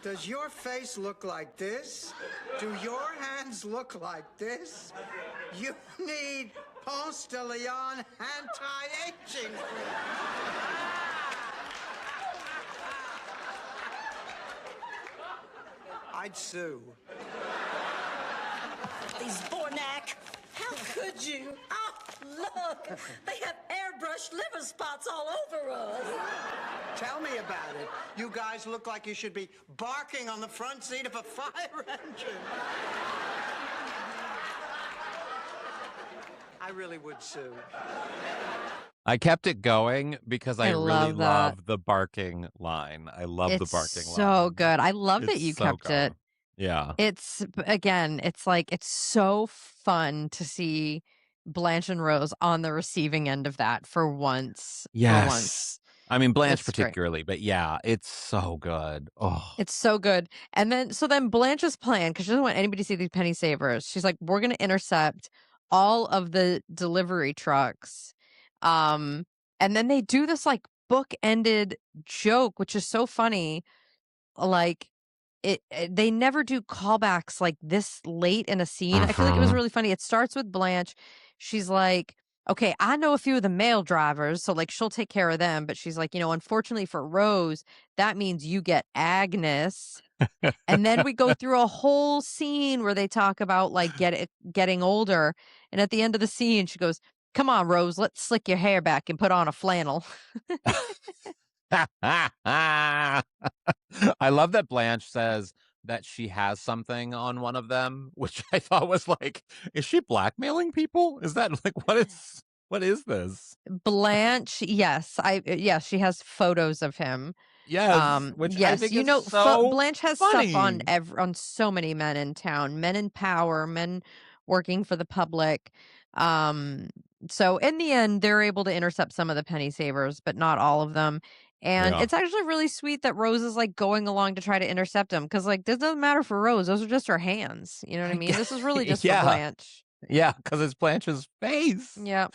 Does your face look like this? Do your hands look like this? You need Ponce de Leon anti-aging cream. I'd sue. These Bornak, how could you? Oh, look, they have airbrushed liver spots all over us. Tell me about it. You guys look like you should be barking on the front seat of a fire engine. I really would sue. I kept it going because I really love that. love the barking line. I love the It's barking so line. good. I love that It's you so kept it. good. Yeah. It's again, it's like it's so fun to see Blanche and Rose on the receiving end of that for once. For once. Yes. I mean, Blanche It's great. particularly, but yeah, it's so good. Oh, It's so good. And then Blanche's plan, because she doesn't want anybody to see these penny savers. She's like, we're gonna intercept all of the delivery trucks. And then they do this like book-ended joke, which is so funny. Like they never do callbacks like this late in a scene. I feel like it was really funny. It starts with Blanche. She's like, okay, I know a few of the male drivers, so like she'll take care of them. But she's like, unfortunately for Rose, that means you get Agnes. And then we go through a whole scene where they talk about like getting older. And at the end of the scene, she goes, come on, Rose, let's slick your hair back and put on a flannel. I love that Blanche says that she has something on one of them, which I thought was like, is she blackmailing people? Is that like what is this? Blanche, yes, she has photos of him. Yes, which I Yes, think is so Blanche has stuff funny. on so many men in town, men in power, men working for the public. So in the end, they're able to intercept some of the penny savers, but not all of them. And Yeah. it's actually really sweet that Rose is like going along to try to intercept them because like this doesn't matter for Rose; those are just her hands. You know what I mean? This is really just for Yeah. Blanche. Yeah, because it's Blanche's face. Yeah.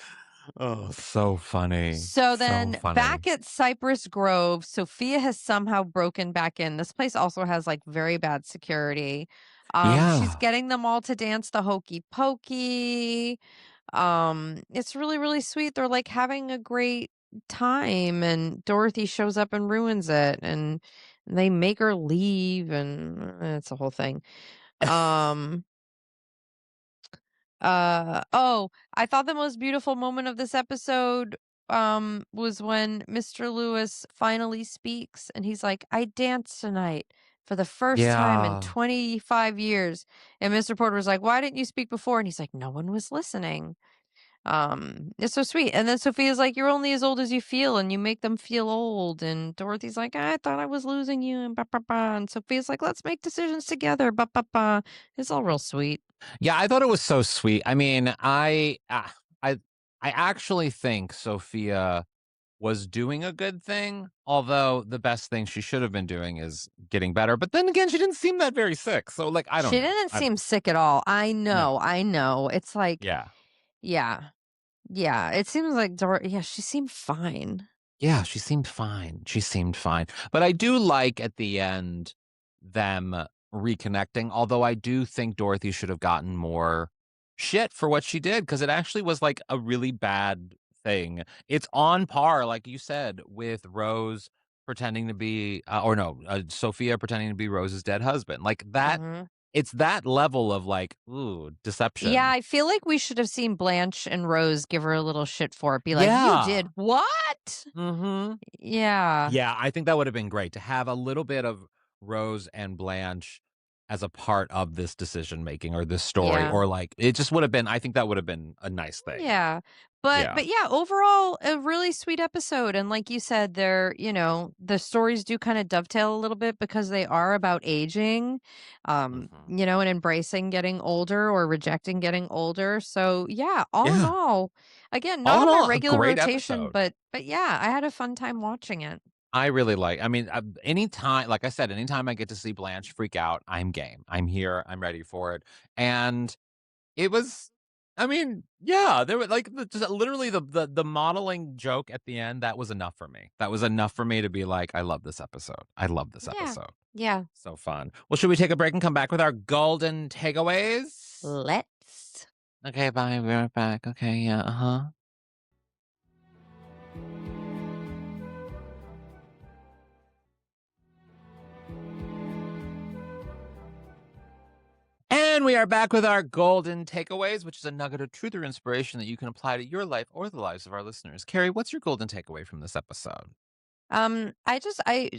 Oh, so funny. So then funny. back at Cypress Grove, Sophia has somehow broken back in. This place also has like very bad security. She's Yeah. getting them all to dance the hokey pokey. It's really, really sweet. They're like having a great time and Dorothy shows up and ruins it and they make her leave and it's a whole thing. I thought the most beautiful moment of this episode was when Mr. Lewis finally speaks and he's like, I danced tonight for the first time in Yeah. 25 years. And Mr. Porter was like, why didn't you speak before? And he's like, no one was listening. It's so sweet. And then Sophia's like, you're only as old as you feel and you make them feel old. And Dorothy's like, I thought I was losing you and ba ba ba. And Sophia's like, let's make decisions together. Ba ba ba. It's all real sweet. Yeah, I thought it was so sweet. I mean, I actually think Sophia was doing a good thing, although the best thing she should have been doing is getting better. But then again, she didn't seem that very sick. So like, I don't know. She didn't seem sick at all. I know. I know. It's like, Yeah. yeah. It seems like she seemed fine. Yeah, she seemed fine. But I do like at the end them reconnecting, although I do think Dorothy should have gotten more shit for what she did because it actually was like a really bad thing. It's on par, like you said, with Rose pretending to be, Sophia pretending to be Rose's dead husband. Like that, it's that level of like, ooh, deception. Yeah, I feel like we should have seen Blanche and Rose give her a little shit for it. Be like, you did what? Yeah. Yeah, I think that would have been great to have a little bit of Rose and Blanche as a part of this decision making or this story, or like it just would have been. I think that would have been a nice thing. Yeah. But yeah, overall a really sweet episode. And like you said, the stories do kind of dovetail a little bit because they are about aging, and embracing getting older or rejecting getting older. So yeah, all in all, again, not on my regular rotation, but yeah, I had a fun time watching it. I really anytime, like I said, anytime I get to see Blanche freak out, I'm game. I'm here. I'm ready for it. And it was I mean, yeah, there were like just literally the modeling joke at the end. That was enough for me. That was enough for me to be like, I love this episode. I love this Yeah. episode. Yeah. So fun. Well, should we take a break and come back with our golden takeaways? Let's. Okay, bye. We're right back. Okay, yeah, uh-huh. And we are back with our golden takeaways, which is a nugget of truth or inspiration that you can apply to your life or the lives of our listeners. Kerri, what's your golden takeaway from this episode? I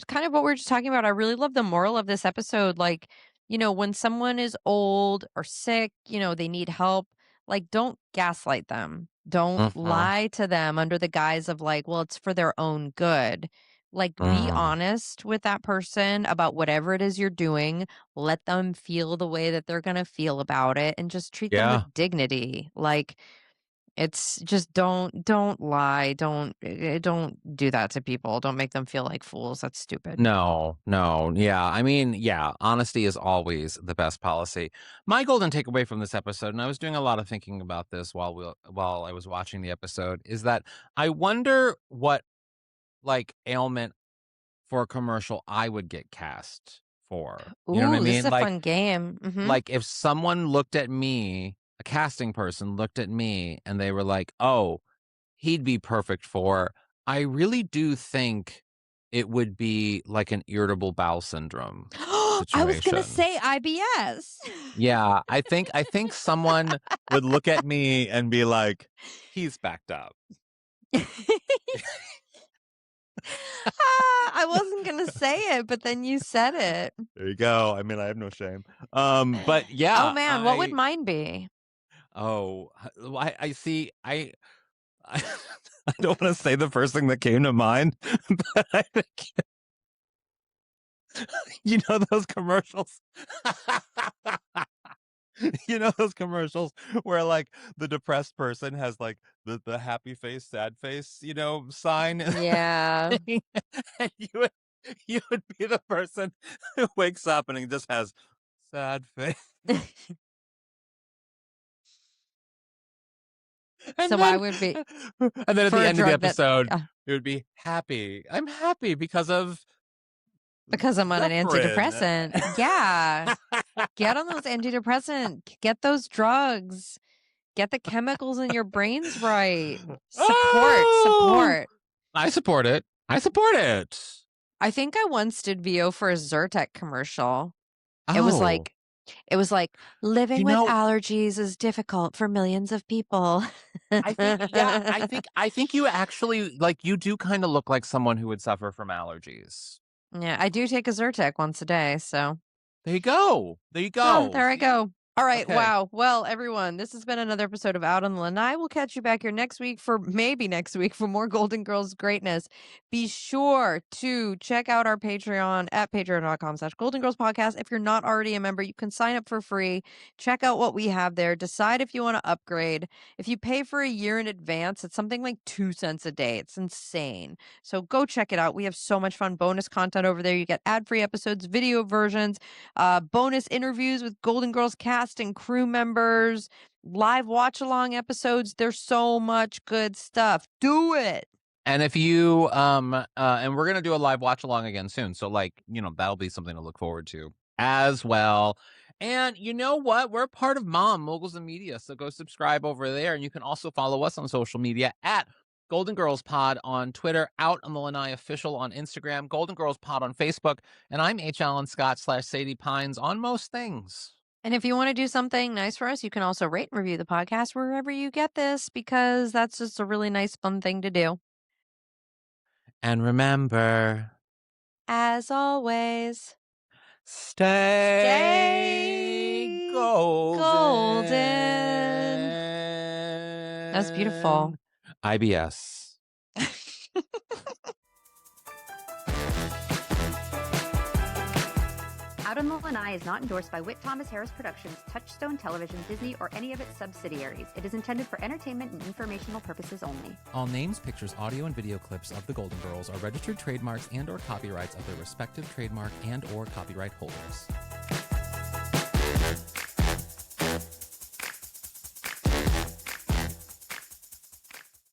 kind of what we are just talking about. I really love the moral of this episode. Like, when someone is old or sick, they need help, like, don't gaslight them. Don't Mm-hmm. lie to them under the guise of like, well, it's for their own good. Like, be Mm. honest with that person about whatever it is you're doing. Let them feel the way that they're going to feel about it and just treat them Yeah. with dignity. Like, it's just don't lie, don't do that to people, don't make them feel like fools, that's stupid. No, no. Yeah. I mean, yeah, honesty is always the best policy. My golden takeaway from this episode, and I was doing a lot of thinking about this while I was watching the episode, is that I wonder what like ailment for a commercial I would get cast for. You know what I Ooh, this is mean? a fun game. Like if someone looked at me, a casting person looked at me and they were like, "Oh, he'd be perfect for." I really do think it would be like an irritable bowel syndrome I was gonna situation. say IBS. Yeah, I think someone would look at me and be like, "He's backed up." I wasn't gonna say it, but then you said it. There you go. I mean, I have no shame. But Oh yeah, man, what would mine be? I see. I, I don't want to say the first thing that came to mind, but I think you know those commercials. You know those commercials where like the depressed person has like the happy face, sad face, sign. Yeah. And you would be the person who wakes up and he just has sad face. So And I then would be and then at for the a end of the drug that episode, it would be happy. I'm happy because I'm on an Zephyrin. antidepressant. Yeah. Get on those get those drugs. Get the chemicals in your brains right. Support, Oh, support. I support it. I support it. I think I once did VO for a Zyrtec commercial. It was Oh, like living you with know, allergies is difficult for millions of people. yeah, I think you actually like you do kind of look like someone who would suffer from allergies. Yeah, I do take a Zyrtec once a day, so There you go. There you well, go. there I See? go. All right, Okay. wow. Well, everyone, this has been another episode of Out on the Lanai. We'll catch you back here next week for more Golden Girls greatness. Be sure to check out our Patreon at patreon.com/Golden Girls Podcast. If you're not already a member, you can sign up for free. Check out what we have there. Decide if you want to upgrade. If you pay for a year in advance, it's something like 2 cents a day. It's insane. So go check it out. We have so much fun bonus content over there. You get ad-free episodes, video versions, bonus interviews with Golden Girls cast and crew members, live watch along episodes. There's so much good stuff. Do it. And if you and we're gonna do a live watch along again soon. So like, that'll be something to look forward to as well. And you know what? We're part of Mom, Moguls and Media. So go subscribe over there. And you can also follow us on social media at Golden Girls Pod on Twitter, Out on the Lanai Official on Instagram, Golden Girls Pod on Facebook, and I'm HAlanScott / Sadie Pines on most things. And if you want to do something nice for us, you can also rate and review the podcast wherever you get this, because that's just a really nice, fun thing to do. And remember, As always, stay golden. That's beautiful. IBS. Out on the Lanai is not endorsed by Whit Thomas Harris Productions, Touchstone Television, Disney, or any of its subsidiaries. It is intended for entertainment and informational purposes only. All names, pictures, audio, and video clips of the Golden Girls are registered trademarks and/or copyrights of their respective trademark and/or copyright holders.